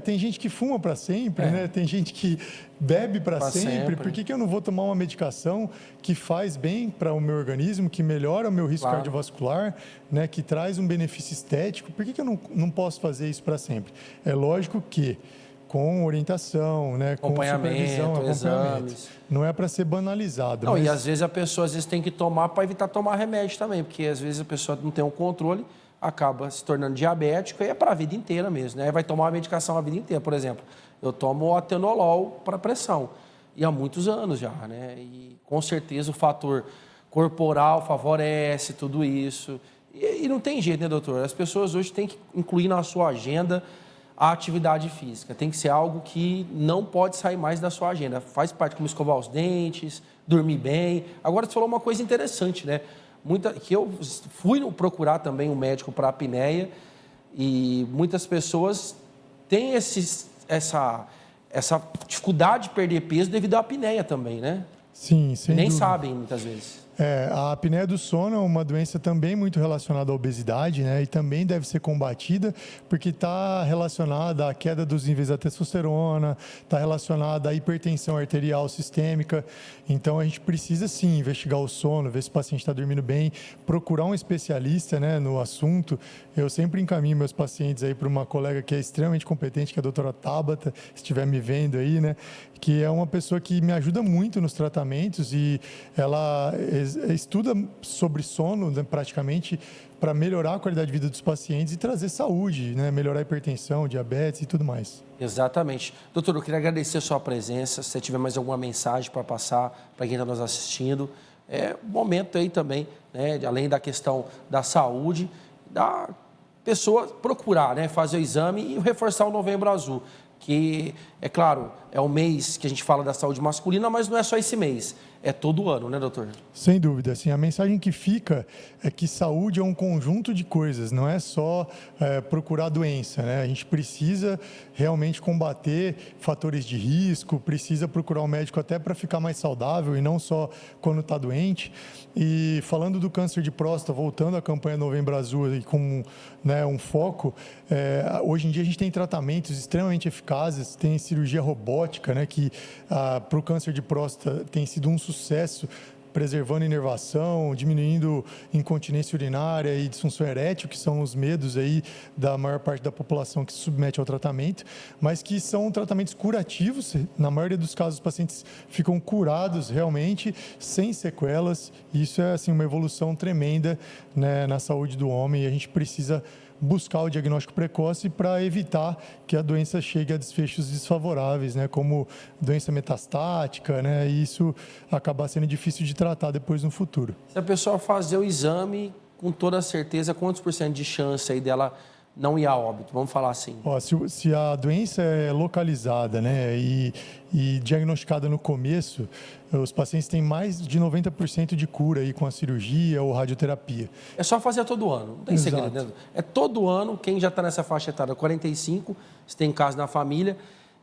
Tem gente que fuma para sempre, né? Tem gente que bebe para sempre. Por que eu não vou tomar uma medicação que faz bem para o meu organismo, que melhora o meu risco cardiovascular, né? Que traz um benefício estético? Por que eu não posso fazer isso para sempre? É lógico que com orientação, né, com supervisão, acompanhamento. Exames. Não é para ser banalizado. Não, mas... E às vezes a pessoa tem que tomar para evitar tomar remédio também, porque às vezes a pessoa não tem um controle, acaba se tornando diabético e é para a vida inteira mesmo, né? Vai tomar uma medicação a vida inteira. Por exemplo, eu tomo atenolol para pressão e há muitos anos já, né? E com certeza o fator corporal favorece tudo isso. E não tem jeito, né, doutor? As pessoas hoje têm que incluir na sua agenda a atividade física. Tem que ser algo que não pode sair mais da sua agenda. Faz parte, como escovar os dentes, dormir bem. Agora, você falou uma coisa interessante, né? Que eu fui procurar também um médico para apneia e muitas pessoas têm essa dificuldade de perder peso devido à apneia também, né? Sim, sem Nem dúvida. sabem, muitas vezes. A apneia do sono é uma doença também muito relacionada à obesidade, né? E também deve ser combatida porque está relacionada à queda dos níveis da testosterona, está relacionada à hipertensão arterial sistêmica. Então, a gente precisa, sim, investigar o sono, ver se o paciente está dormindo bem, procurar um especialista, né, no assunto. Eu sempre encaminho meus pacientes aí para uma colega que é extremamente competente, que é a doutora Tabata, se estiver me vendo aí, né? Que é uma pessoa que me ajuda muito nos tratamentos e ela estuda sobre sono, né, praticamente, para melhorar a qualidade de vida dos pacientes e trazer saúde, né, melhorar a hipertensão, diabetes e tudo mais. Exatamente. Doutor, eu queria agradecer a sua presença. Se você tiver mais alguma mensagem para passar para quem está nos assistindo, é um momento aí também, né, além da questão da saúde, da pessoa procurar, né, fazer o exame e reforçar o Novembro Azul, que, é claro, é o mês que a gente fala da saúde masculina, mas não é só esse mês, é todo ano, né, doutor? Sem dúvida, assim, a mensagem que fica é que saúde é um conjunto de coisas, não é só procurar doença, né? A gente precisa realmente combater fatores de risco, precisa procurar um médico até para ficar mais saudável e não só quando está doente. E falando do câncer de próstata, voltando à campanha Novembro Azul e com, né, um foco, hoje em dia a gente tem tratamentos extremamente eficazes, tem cirurgia robótica, né, que para o câncer de próstata tem sido um sucesso, preservando inervação, diminuindo incontinência urinária e disfunção erétil, que são os medos aí da maior parte da população que se submete ao tratamento, mas que são tratamentos curativos. Na maioria dos casos, os pacientes ficam curados realmente, sem sequelas. Isso é assim, uma evolução tremenda, né, na saúde do homem e a gente precisa buscar o diagnóstico precoce para evitar que a doença chegue a desfechos desfavoráveis, né, como doença metastática, né, e isso acaba sendo difícil de tratar depois no futuro. Se a pessoa fazer o exame, com toda certeza, quantos por cento de chance aí dela não ir a óbito, vamos falar assim. Se a doença é localizada, né, e diagnosticada no começo, os pacientes têm mais de 90% de cura aí com a cirurgia ou radioterapia. É só fazer todo ano, não tem segredo, né? É todo ano, quem já está nessa faixa etária 45, se tem caso na família,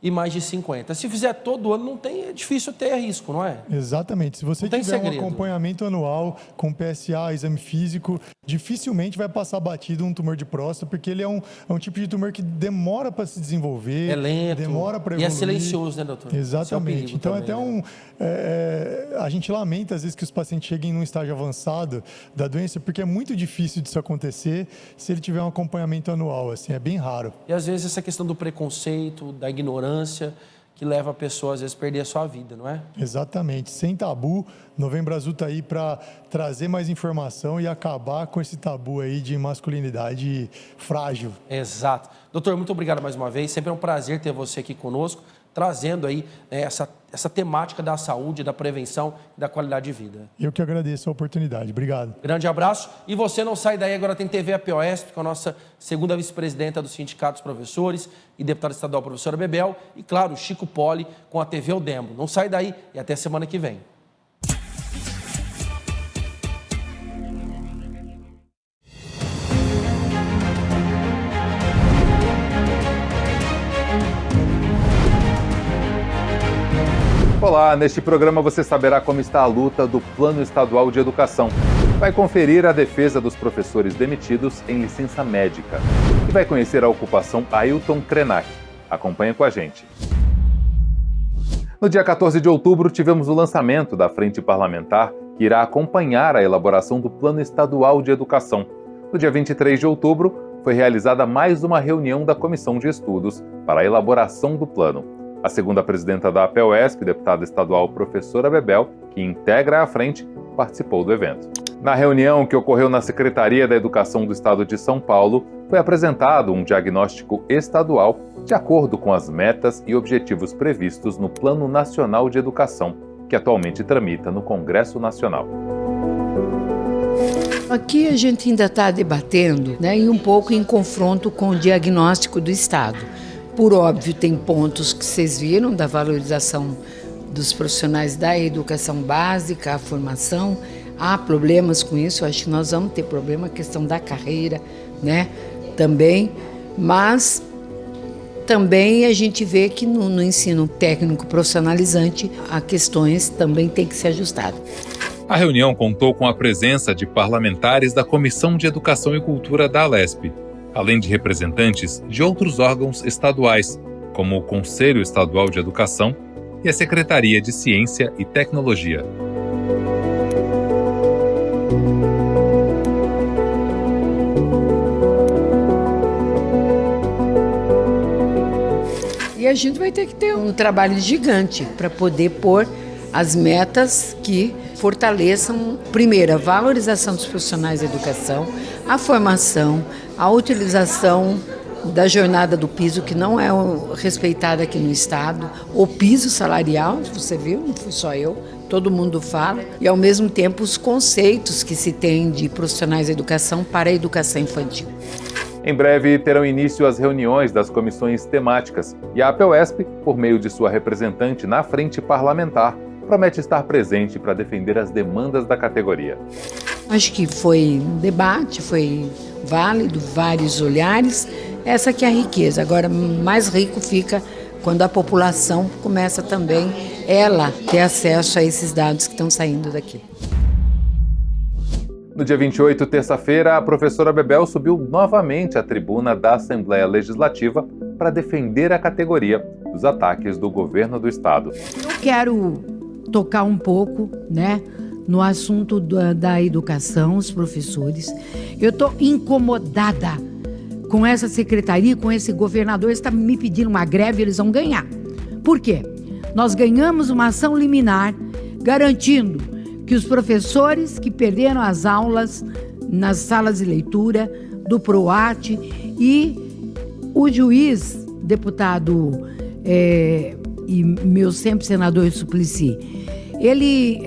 e mais de 50. Se fizer todo ano, é difícil ter risco, não é? Exatamente. Se você tiver um acompanhamento anual com PSA, exame físico, dificilmente vai passar batido um tumor de próstata, porque ele é um tipo de tumor que demora para se desenvolver. É lento. Demora para evoluir. E é silencioso, né, doutor? Exatamente. Então, também, a gente lamenta, às vezes, que os pacientes cheguem num estágio avançado da doença, porque é muito difícil disso acontecer se ele tiver um acompanhamento anual, assim, é bem raro. E, às vezes, essa questão do preconceito, da ignorância, que leva a pessoa, às vezes, a perder a sua vida, não é? Exatamente. Sem tabu, Novembro Azul está aí para trazer mais informação e acabar com esse tabu aí de masculinidade frágil. Exato. Doutor, muito obrigado mais uma vez. Sempre é um prazer ter você aqui conosco, trazendo aí essa temática da saúde, da prevenção e da qualidade de vida. Eu que agradeço a oportunidade. Obrigado. Grande abraço. E você não sai daí, agora tem TV APOESP, com a nossa segunda vice-presidenta do Sindicato dos Professores e deputada estadual, professora Bebel, e, claro, Chico Poli com a TV O Demo. Não sai daí e até semana que vem. Olá, neste programa você saberá como está a luta do Plano Estadual de Educação. Vai conferir a defesa dos professores demitidos em licença médica. E vai conhecer a ocupação Ailton Krenak. Acompanhe com a gente. No dia 14 de outubro, tivemos o lançamento da Frente Parlamentar, que irá acompanhar a elaboração do Plano Estadual de Educação. No dia 23 de outubro, foi realizada mais uma reunião da Comissão de Estudos para a elaboração do plano. A segunda presidenta da APOESP, deputada estadual professora Bebel, que integra a frente, participou do evento. Na reunião que ocorreu na Secretaria da Educação do Estado de São Paulo, foi apresentado um diagnóstico estadual de acordo com as metas e objetivos previstos no Plano Nacional de Educação, que atualmente tramita no Congresso Nacional. Aqui a gente ainda está debatendo, e um pouco em confronto com o diagnóstico do Estado. Por óbvio, tem pontos que vocês viram da valorização dos profissionais da educação básica, a formação. Há problemas com isso, acho que nós vamos ter problema, a questão da carreira, também. Mas também a gente vê que no ensino técnico profissionalizante, as questões também têm que ser ajustadas. A reunião contou com a presença de parlamentares da Comissão de Educação e Cultura da Alesp, além de representantes de outros órgãos estaduais, como o Conselho Estadual de Educação e a Secretaria de Ciência e Tecnologia. E a gente vai ter que ter um trabalho gigante para poder pôr as metas que fortaleçam, primeiro, a valorização dos profissionais da educação, a formação, a utilização da jornada do piso, que não é respeitada aqui no Estado, o piso salarial, você viu, não fui só eu, todo mundo fala, e ao mesmo tempo os conceitos que se tem de profissionais da educação para a educação infantil. Em breve terão início as reuniões das comissões temáticas e a APOESP, por meio de sua representante na frente parlamentar, promete estar presente para defender as demandas da categoria. Acho que foi um debate, foi válido, vários olhares, essa que é a riqueza. Agora, mais rico fica quando a população começa também, ela, ter acesso a esses dados que estão saindo daqui. No dia 28, terça-feira, a professora Bebel subiu novamente à tribuna da Assembleia Legislativa para defender a categoria dos ataques do governo do Estado. Eu quero tocar um pouco, no assunto da educação, os professores. Eu estou incomodada com essa secretaria, com esse governador. Eles estão me pedindo uma greve, eles vão ganhar. Por quê? Nós ganhamos uma ação liminar garantindo que os professores que perderam as aulas nas salas de leitura do PROAT e o juiz, deputado e meu sempre senador Suplicy, ele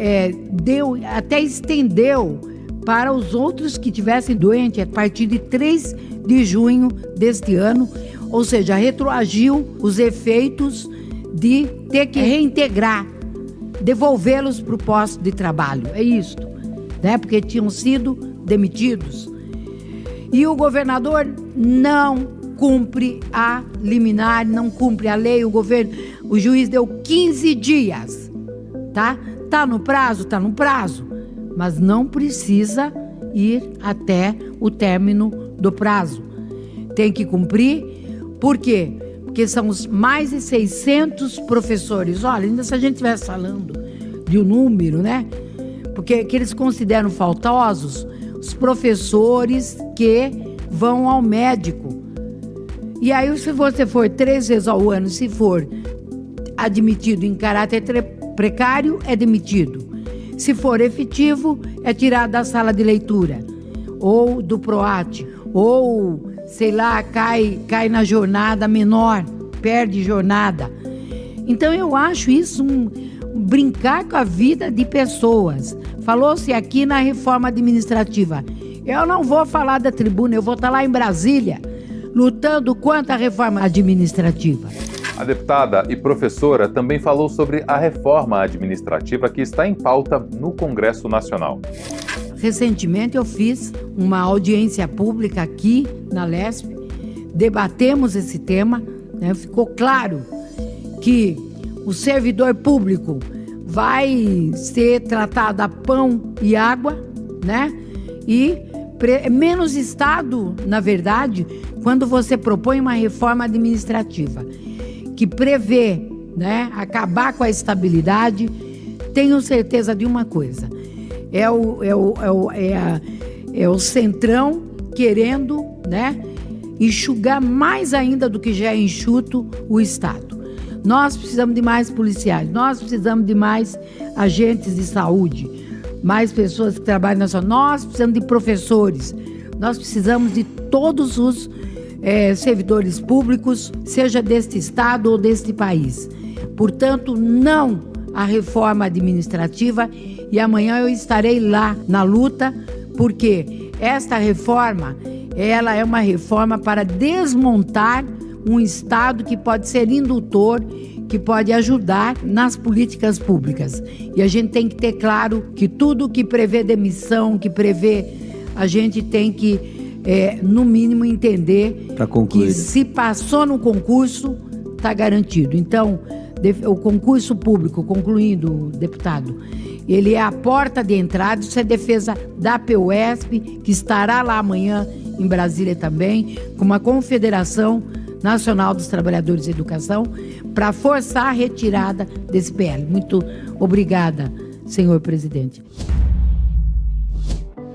até estendeu para os outros que tivessem doente a partir de 3 de junho deste ano, ou seja, retroagiu os efeitos de ter que reintegrar, devolvê-los para o posto de trabalho. É isso, né? Porque tinham sido demitidos. E o governador não cumpre a liminar, não cumpre a lei. O juiz deu 15 dias, tá? Tá no prazo, mas não precisa ir até o término do prazo. Tem que cumprir. Por quê? Porque são os mais de 600 professores. Olha, ainda se a gente estivesse falando de um número, né? Porque que eles consideram faltosos os professores que vão ao médico. E aí, se você for 3 vezes ao ano, se for admitido em caráter precário, é demitido. Se for efetivo, é tirado da sala de leitura, ou do PROAT, ou, sei lá, cai na jornada menor, perde jornada. Então, eu acho isso um brincar com a vida de pessoas. Falou-se aqui na reforma administrativa. Eu não vou falar da tribuna, eu vou estar lá em Brasília, lutando contra a reforma administrativa. A deputada e professora também falou sobre a reforma administrativa que está em pauta no Congresso Nacional. Recentemente eu fiz uma audiência pública aqui na LESP, debatemos esse tema, né? Ficou claro que o servidor público vai ser tratado a pão e água, né? E menos Estado, na verdade, quando você propõe uma reforma administrativa que prevê, né, acabar com a estabilidade, tenho certeza de uma coisa: é o Centrão querendo, né, enxugar mais ainda do que já é enxuto o Estado. Nós precisamos de mais policiais, nós precisamos de mais agentes de saúde, mais pessoas que trabalham na saúde, nós precisamos de professores, nós precisamos de todos os servidores públicos, seja deste Estado ou deste país. Portanto, não a reforma administrativa, e amanhã eu estarei lá na luta, porque esta reforma, ela é uma reforma para desmontar um Estado que pode ser indutor, que pode ajudar nas políticas públicas. E a gente tem que ter claro que tudo que prevê demissão, que prevê, a gente tem que, no mínimo, entender que se passou no concurso, está garantido. Então, o concurso público, concluindo, deputado, ele é a porta de entrada, isso é defesa da PUESP, que estará lá amanhã em Brasília também, com uma Confederação Nacional dos Trabalhadores de Educação, para forçar a retirada desse PL. Muito obrigada, senhor presidente.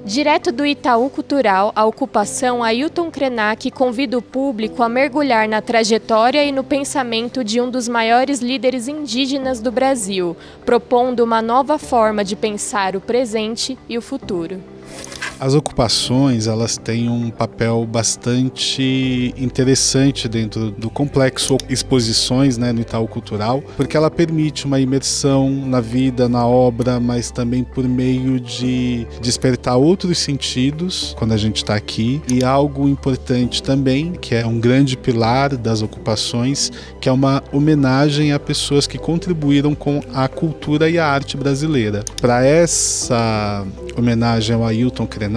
Direto do Itaú Cultural, a ocupação Ailton Krenak convida o público a mergulhar na trajetória e no pensamento de um dos maiores líderes indígenas do Brasil, propondo uma nova forma de pensar o presente e o futuro. As ocupações, elas têm um papel bastante interessante dentro do complexo exposições, né, no Itaú Cultural, porque ela permite uma imersão na vida, na obra, mas também por meio de despertar outros sentidos quando a gente está aqui. E algo importante também, que é um grande pilar das ocupações, que é uma homenagem a pessoas que contribuíram com a cultura e a arte brasileira. Para essa homenagem ao Ailton Krenak,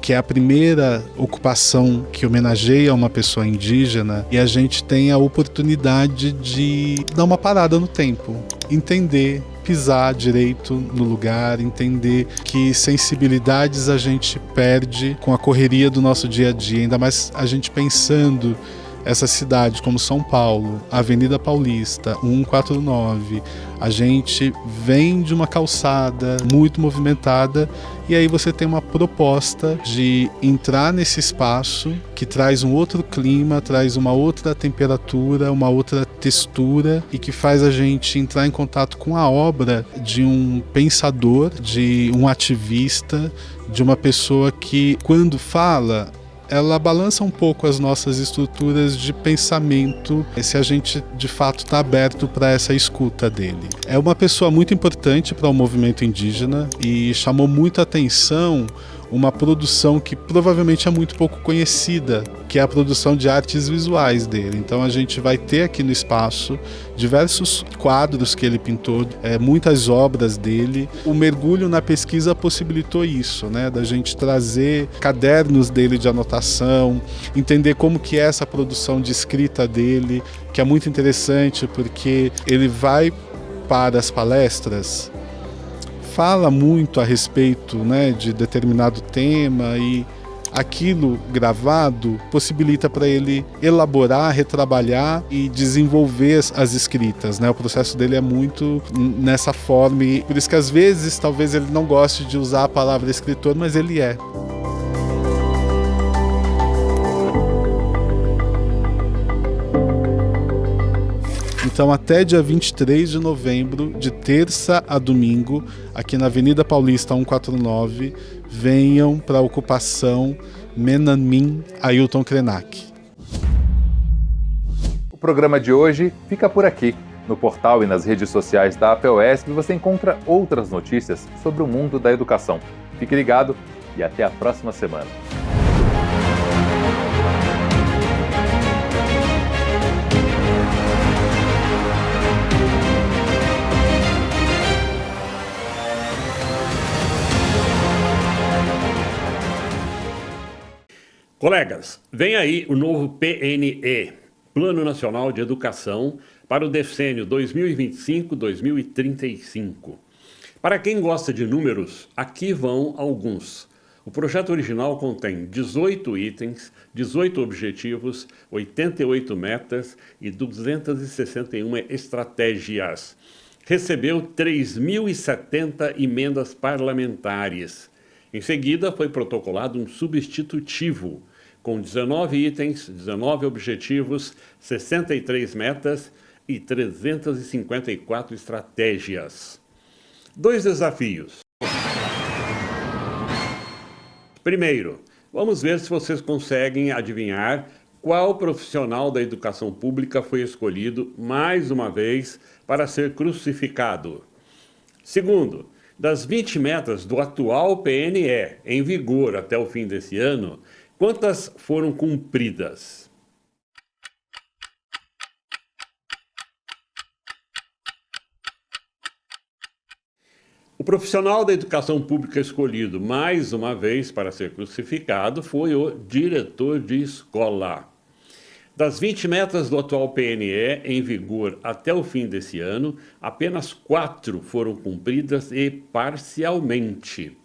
que é a primeira ocupação que homenageia uma pessoa indígena, e a gente tem a oportunidade de dar uma parada no tempo, entender, pisar direito no lugar, entender que sensibilidades a gente perde com a correria do nosso dia a dia, ainda mais a gente pensando essa cidade como São Paulo, Avenida Paulista, 149, a gente vem de uma calçada muito movimentada, e aí você tem uma proposta de entrar nesse espaço que traz um outro clima, traz uma outra temperatura, uma outra textura, e que faz a gente entrar em contato com a obra de um pensador, de um ativista, de uma pessoa que, quando fala, ela balança um pouco as nossas estruturas de pensamento, se a gente de fato está aberto para essa escuta dele. É uma pessoa muito importante para o movimento indígena e chamou muita atenção uma produção que provavelmente é muito pouco conhecida, que é a produção de artes visuais dele. Então a gente vai ter aqui no espaço diversos quadros que ele pintou, muitas obras dele. O mergulho na pesquisa possibilitou isso, né? Da gente trazer cadernos dele de anotação, entender como que é essa produção de escrita dele, que é muito interessante porque ele vai para as palestras, fala muito a respeito, né, de determinado tema, e aquilo gravado possibilita para ele elaborar, retrabalhar e desenvolver as escritas, né? O processo dele é muito nessa forma, e por isso que às vezes talvez ele não goste de usar a palavra escritor, mas ele é. Então, até dia 23 de novembro, de terça a domingo, aqui na Avenida Paulista 149, venham para a ocupação Menamin Ailton Krenak. O programa de hoje fica por aqui. No portal e nas redes sociais da APUESP você encontra outras notícias sobre o mundo da educação. Fique ligado e até a próxima semana. Colegas, vem aí o novo PNE, Plano Nacional de Educação, para o decênio 2025-2035. Para quem gosta de números, aqui vão alguns. O projeto original contém 18 itens, 18 objetivos, 88 metas e 261 estratégias. Recebeu 3.070 emendas parlamentares. Em seguida, foi protocolado um substitutivo, com 19 itens, 19 objetivos, 63 metas e 354 estratégias. 2 desafios. Primeiro, vamos ver se vocês conseguem adivinhar qual profissional da educação pública foi escolhido, mais uma vez, para ser crucificado. Segundo, das 20 metas do atual PNE, em vigor até o fim desse ano, quantas foram cumpridas? O profissional da educação pública escolhido mais uma vez para ser crucificado foi o diretor de escola. Das 20 metas do atual PNE em vigor até o fim desse ano, apenas 4 foram cumpridas e parcialmente.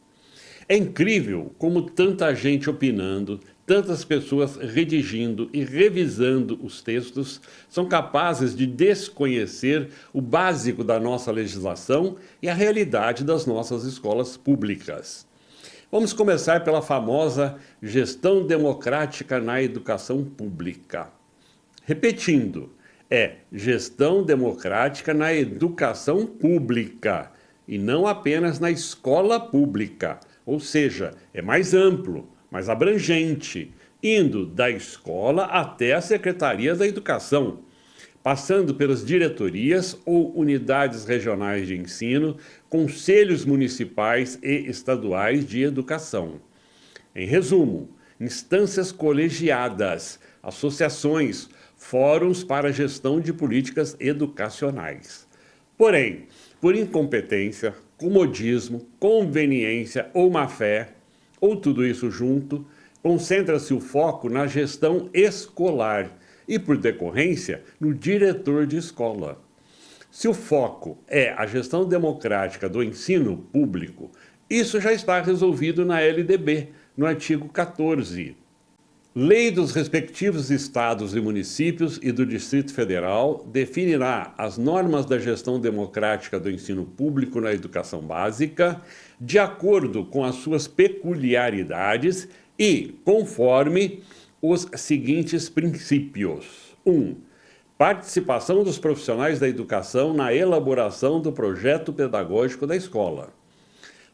É incrível como tanta gente opinando, tantas pessoas redigindo e revisando os textos são capazes de desconhecer o básico da nossa legislação e a realidade das nossas escolas públicas. Vamos começar pela famosa gestão democrática na educação pública. Repetindo, é gestão democrática na educação pública e não apenas na escola pública. Ou seja, é mais amplo, mais abrangente, indo da escola até a Secretaria da Educação, passando pelas diretorias ou unidades regionais de ensino, conselhos municipais e estaduais de educação. Em resumo, instâncias colegiadas, associações, fóruns para gestão de políticas educacionais. Porém, por incompetência, comodismo, conveniência ou má-fé, ou tudo isso junto, concentra-se o foco na gestão escolar e, por decorrência, no diretor de escola. Se o foco é a gestão democrática do ensino público, isso já está resolvido na LDB, no artigo 14. Lei dos respectivos estados e municípios e do Distrito Federal definirá as normas da gestão democrática do ensino público na educação básica, de acordo com as suas peculiaridades e conforme os seguintes princípios. 1. Participação dos profissionais da educação na elaboração do projeto pedagógico da escola.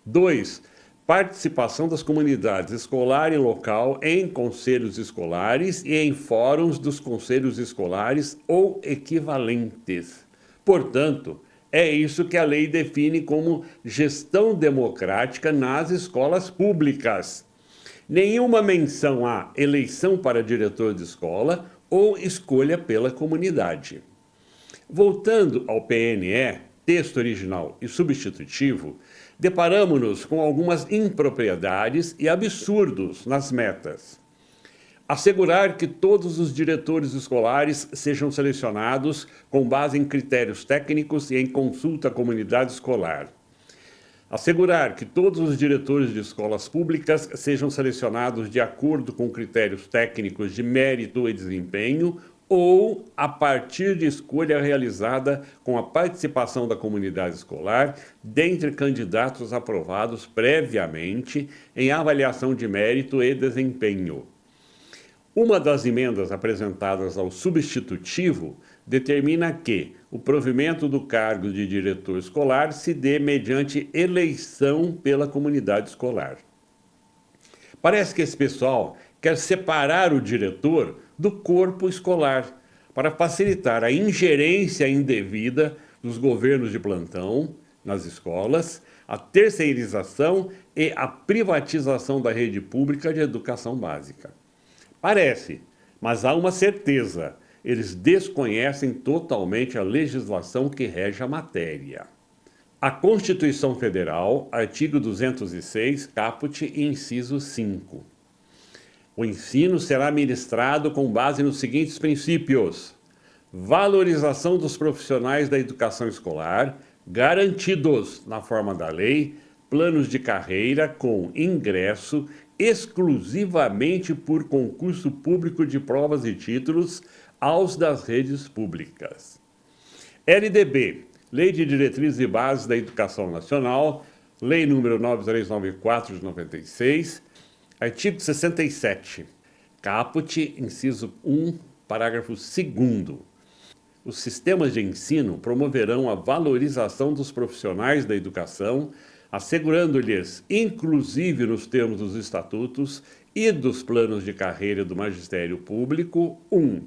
2. Participação das comunidades escolar e local em conselhos escolares e em fóruns dos conselhos escolares ou equivalentes. Portanto, É isso que a lei define como gestão democrática nas escolas públicas. Nenhuma menção à eleição para diretor de escola ou escolha pela comunidade. Voltando ao PNE, texto original e substitutivo, deparamos-nos com algumas impropriedades e absurdos nas metas. Assegurar que todos os diretores escolares sejam selecionados com base em critérios técnicos e em consulta à comunidade escolar. Assegurar que todos os diretores de escolas públicas sejam selecionados de acordo com critérios técnicos de mérito e desempenho ou a partir de escolha realizada com a participação da comunidade escolar dentre candidatos aprovados previamente em avaliação de mérito e desempenho. Uma das emendas apresentadas ao substitutivo determina que o provimento do cargo de diretor escolar se dê mediante eleição pela comunidade escolar. Parece que esse pessoal quer separar o diretor do corpo escolar para facilitar a ingerência indevida dos governos de plantão nas escolas, a terceirização e a privatização da rede pública de educação básica. Parece, mas há uma certeza: eles desconhecem totalmente a legislação que rege a matéria. A Constituição Federal, artigo 206, caput, inciso 5. O ensino será ministrado com base nos seguintes princípios: valorização dos profissionais da educação escolar, garantidos, na forma da lei, planos de carreira com ingresso exclusivamente por concurso público de provas e títulos aos das redes públicas. LDB, Lei de Diretrizes e Bases da Educação Nacional, Lei nº 9394 de 96, artigo 67, caput, inciso 1, parágrafo 2º. Os sistemas de ensino promoverão a valorização dos profissionais da educação, assegurando-lhes, inclusive nos termos dos estatutos e dos planos de carreira do magistério público, 1.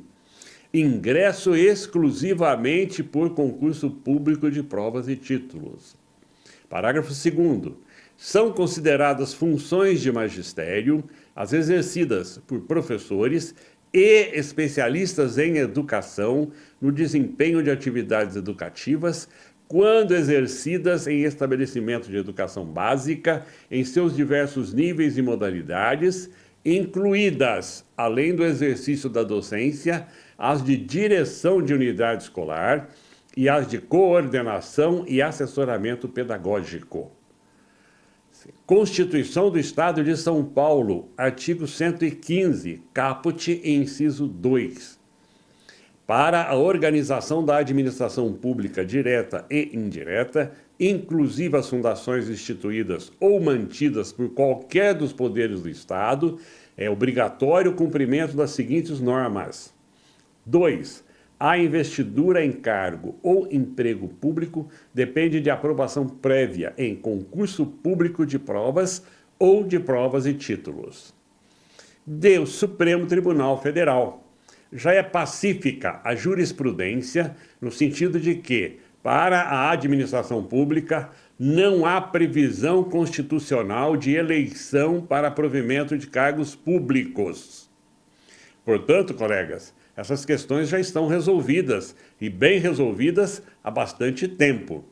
Ingresso exclusivamente por concurso público de provas e títulos. Parágrafo 2º. São consideradas funções de magistério as exercidas por professores e especialistas em educação no desempenho de atividades educativas quando exercidas em estabelecimento de educação básica em seus diversos níveis e modalidades, incluídas, além do exercício da docência, as de direção de unidade escolar e as de coordenação e assessoramento pedagógico. Constituição do Estado de São Paulo, artigo 115, caput, inciso 2. Para a organização da administração pública direta e indireta, inclusive as fundações instituídas ou mantidas por qualquer dos poderes do Estado, é obrigatório o cumprimento das seguintes normas. 2. A investidura em cargo ou emprego público depende de aprovação prévia em concurso público de provas ou de provas e títulos. D. O Supremo Tribunal Federal. Já é pacífica a jurisprudência no sentido de que, para a administração pública, não há previsão constitucional de eleição para provimento de cargos públicos. Portanto, colegas, essas questões já estão resolvidas, e bem resolvidas há bastante tempo.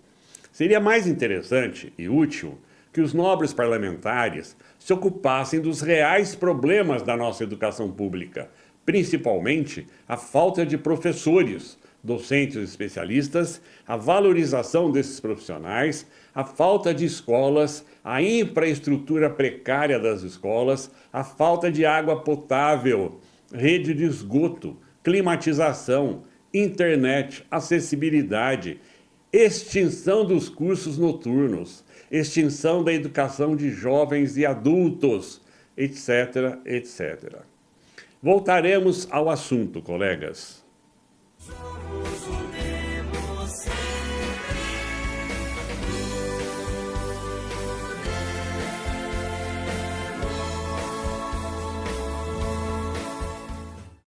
Seria mais interessante e útil que os nobres parlamentares se ocupassem dos reais problemas da nossa educação pública, principalmente a falta de professores, docentes especialistas, a valorização desses profissionais, a falta de escolas, a infraestrutura precária das escolas, a falta de água potável, rede de esgoto, climatização, internet, acessibilidade, extinção dos cursos noturnos, extinção da educação de jovens e adultos, etc., etc. Voltaremos ao assunto, colegas.